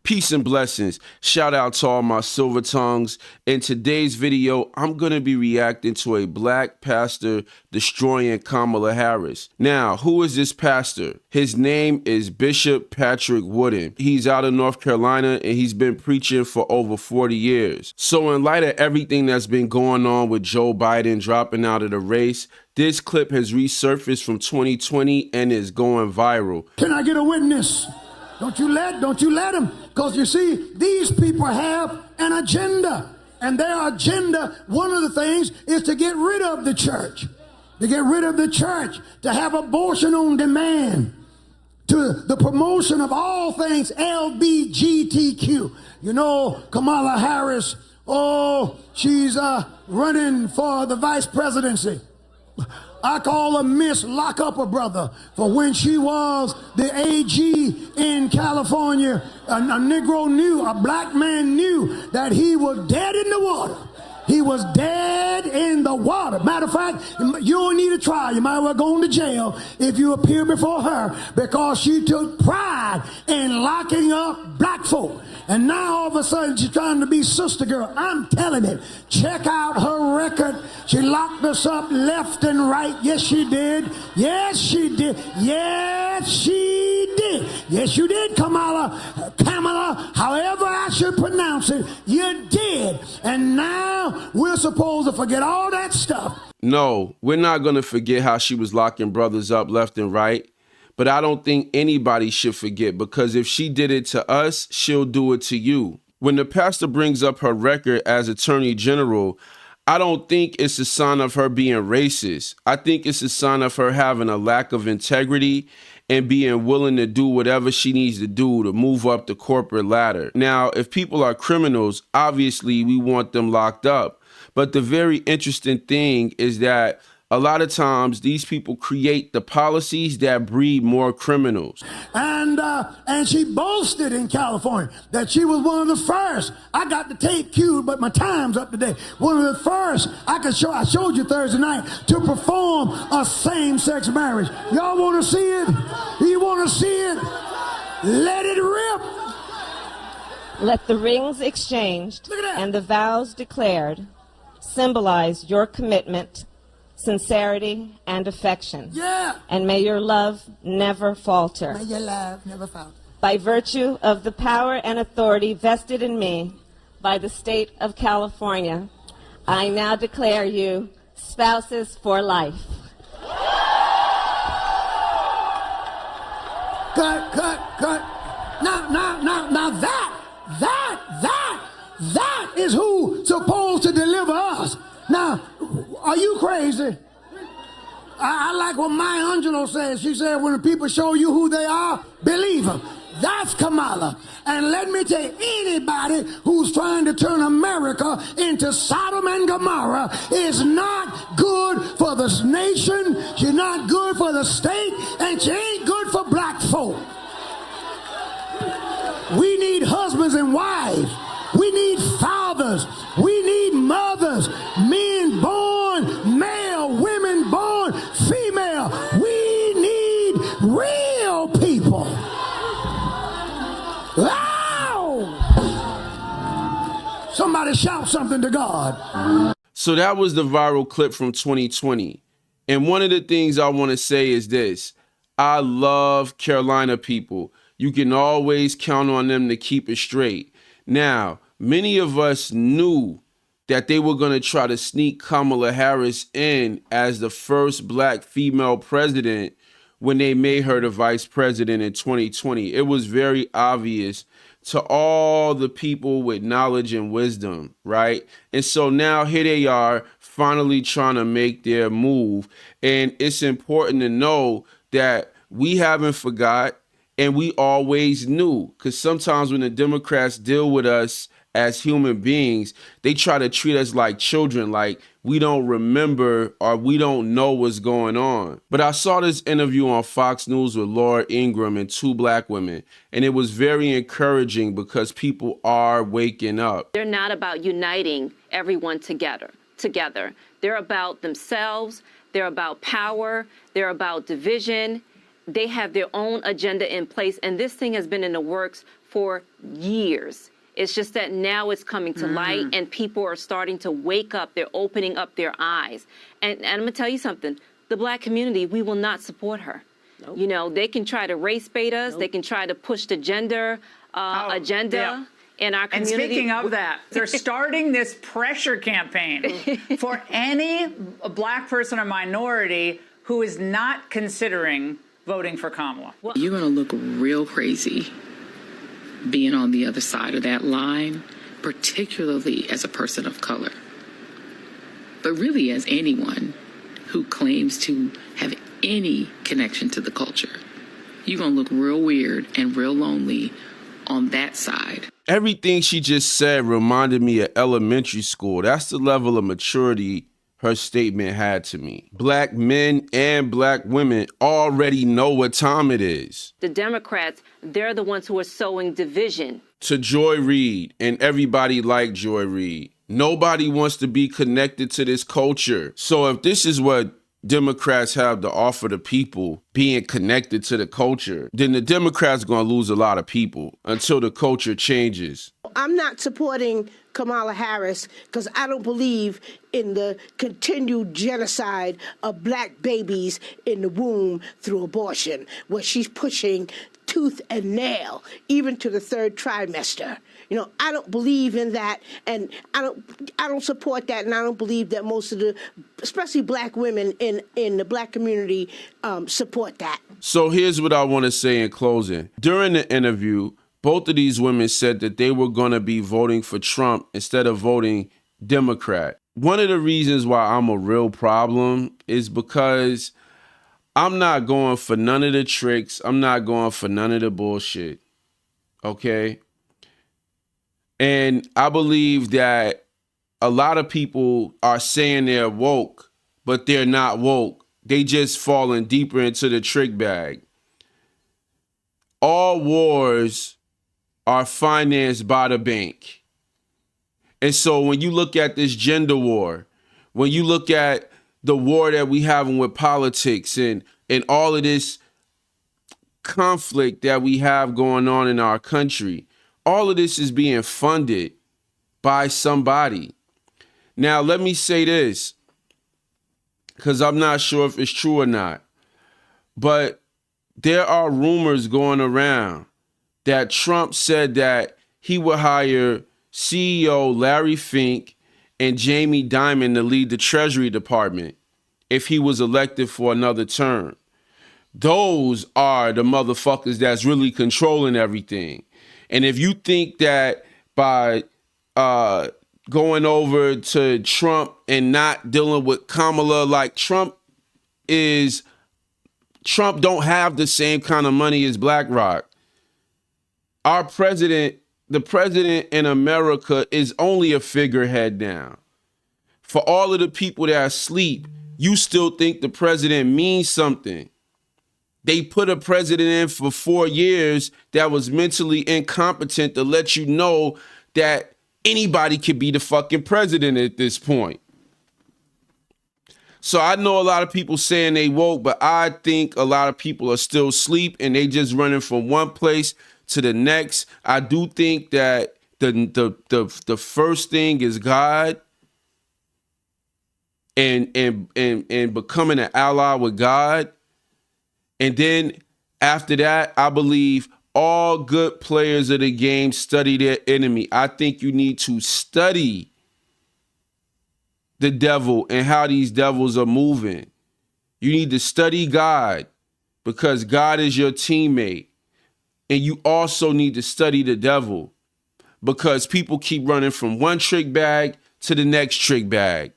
Peace and blessings. Shout out to all my silver tongues. In today's video, I'm going to be reacting to a black pastor destroying Kamala Harris. Now, who is this pastor? His name is Bishop Patrick Wooden. He's out of North Carolina and he's been preaching for over 40 years. So in light of everything that's been going on with Joe Biden dropping out of the race, this clip has resurfaced from 2020 and is going viral. Can I get a witness? Don't you let them. Because you see, these people have an agenda. And their agenda, one of the things, is to get rid of the church. To get rid of the church. To have abortion on demand. To the promotion of all things LGBTQ. You know, Kamala Harris, she's running for the vice presidency. I call her Miss Lock Up a Brother, for when she was the AG in California, a Negro knew, a black man knew that he was dead in the water. He was dead in the water. Matter of fact, you don't need a trial. You might as well go into jail if you appear before her, because she took pride in locking up black folk. And now all of a sudden she's trying to be sister girl. I'm telling you, check out her record. She locked us up left and right. Yes, she did. Yes, she did. Yes, she did. Yes, you did, Kamala, however I should pronounce it, you did. And now we're supposed to forget all that stuff. No, we're not going to forget how she was locking brothers up left and right. But I don't think anybody should forget, because if she did it to us, she'll do it to you. When the pastor brings up her record as Attorney General, I don't think it's a sign of her being racist. I think it's a sign of her having a lack of integrity and being willing to do whatever she needs to do to move up the corporate ladder. Now, if people are criminals, obviously we want them locked up. But the very interesting thing is that a lot of times these people create the policies that breed more criminals. And she boasted in California that she was one of the first. I got the tape queued, but my time's up today. One of the first, I showed you Thursday night, to perform a same-sex marriage. Y'all want to see it? You want to see it? Let it rip. Let the rings exchanged and the vows declared symbolize your commitment, sincerity, and affection. Yeah. And may your love never falter. May your love never falter. By virtue of the power and authority vested in me by the state of California, I now declare you spouses for life. Cut. Now that is who's supposed to deliver us. Now, are you crazy? I like what Maya Angelou says. She said, when the people show you who they are, believe them. That's Kamala. And let me tell you, anybody who's trying to turn America into Sodom and Gomorrah is not good for this nation. She's not good for the state, and she ain't good for black folk. We need husbands and wives. We need fathers. We need mothers. Men born male, women born female. We need real people. Ow! Somebody shout something to God. So that was the viral clip from 2020. And one of the things I want to say is this. I love Carolina people. You can always count on them to keep it straight. Now, many of us knew that they were going to try to sneak Kamala Harris in as the first black female president when they made her the vice president in 2020. It was very obvious to all the people with knowledge and wisdom, right? And so now here they are finally trying to make their move. And it's important to know that we haven't forgot. And we always knew, because sometimes when the Democrats deal with us as human beings, they try to treat us like children, like we don't remember or we don't know what's going on. But I saw this interview on Fox News with Laura Ingraham and two black women, and it was very encouraging because people are waking up. They're not about uniting everyone together. They're about themselves. They're about power. They're about division. They have their own agenda in place, and this thing has been in the works for years. It's just that now it's coming to light and people are starting to wake up. They're opening up their eyes. And I'm going to tell you something. The black community, we will not support her. Nope. You know, they can try to race bait us. Nope. They can try to push the gender agenda in our community. And speaking of that, they're starting this pressure campaign for any black person or minority who is not considering voting for Kamala. You're going to look real crazy being on the other side of that line, particularly as a person of color, but really as anyone who claims to have any connection to the culture. You're going to look real weird and real lonely on that side. Everything she just said reminded me of elementary school. That's the level of maturity her statement had to me. Black men and black women already know what time it is. The Democrats, they're the ones who are sowing division. To Joy Reid and everybody like Joy Reid, nobody wants to be connected to this culture. So if this is what Democrats have to offer the people, being connected to the culture, then the Democrats going to lose a lot of people until the culture changes. I'm not supporting Kamala Harris because I don't believe in the continued genocide of black babies in the womb through abortion, where she's pushing tooth and nail, even to the third trimester. You know, I don't believe in that, and I don't support that, and I don't believe that most of the, especially black women in the black community, support that. So here's what I want to say in closing. During the interview, both of these women said that they were going to be voting for Trump instead of voting Democrat. One of the reasons why I'm a real problem is because I'm not going for none of the tricks. I'm not going for none of the bullshit. Okay? And I believe that a lot of people are saying they're woke, but they're not woke. They just falling deeper into the trick bag. All wars are financed by the bank. And so when you look at this gender war, when you look at the war that we having with politics and all of this conflict that we have going on in our country, all of this is being funded by somebody. Now, let me say this, because I'm not sure if it's true or not, but there are rumors going around that Trump said that he would hire CEO Larry Fink and Jamie Dimon to lead the Treasury Department if he was elected for another term. Those are the motherfuckers that's really controlling everything. And if you think that by going over to Trump and not dealing with Kamala, like Trump don't have the same kind of money as BlackRock. Our president, the president in America, is only a figurehead now. For all of the people that are asleep, you still think the president means something. They put a president in for 4 years that was mentally incompetent to let you know that anybody could be the fucking president at this point. So I know a lot of people saying they woke, but I think a lot of people are still asleep and they just running from one place to the next. I do think that the first thing is God and becoming an ally with God. And then after that, I believe all good players of the game study their enemy. I think you need to study the devil and how these devils are moving. You need to study God because God is your teammate. And you also need to study the devil because people keep running from one trick bag to the next trick bag,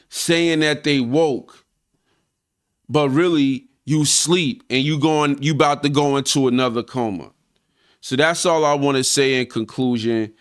saying that they woke, but really you sleep and you about to go into another coma. So that's all I want to say in conclusion.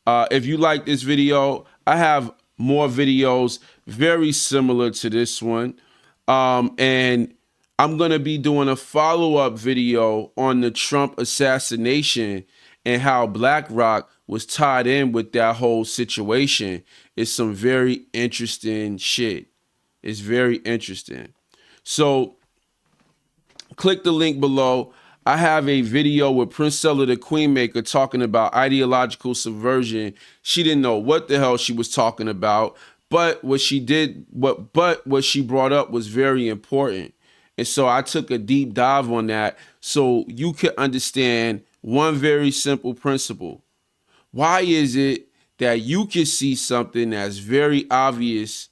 If you like this video, I have more videos very similar to this one. And I'm going to be doing a follow-up video on the Trump assassination and how BlackRock was tied in with that whole situation. It's some very interesting shit. It's very interesting. So click the link below. I have a video with Princella the Queenmaker talking about ideological subversion. She didn't know what the hell she was talking about, but what she brought up was very important. And so I took a deep dive on that so you could understand one very simple principle. Why is it that you can see something that's very obvious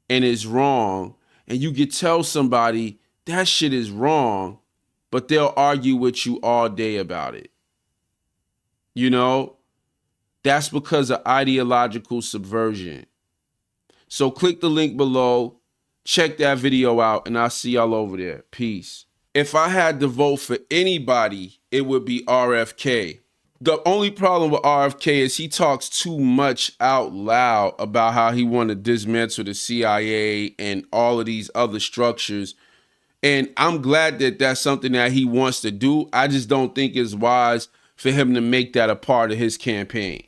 and is wrong, and you can tell somebody that shit is wrong, but they'll argue with you all day about it? You know, that's because of ideological subversion. So click the link below, check that video out, and I'll see y'all over there. Peace. If I had to vote for anybody, it would be RFK. The only problem with RFK is he talks too much out loud about how he want to dismantle the CIA and all of these other structures. And I'm glad that that's something that he wants to do. I just don't think it's wise for him to make that a part of his campaign.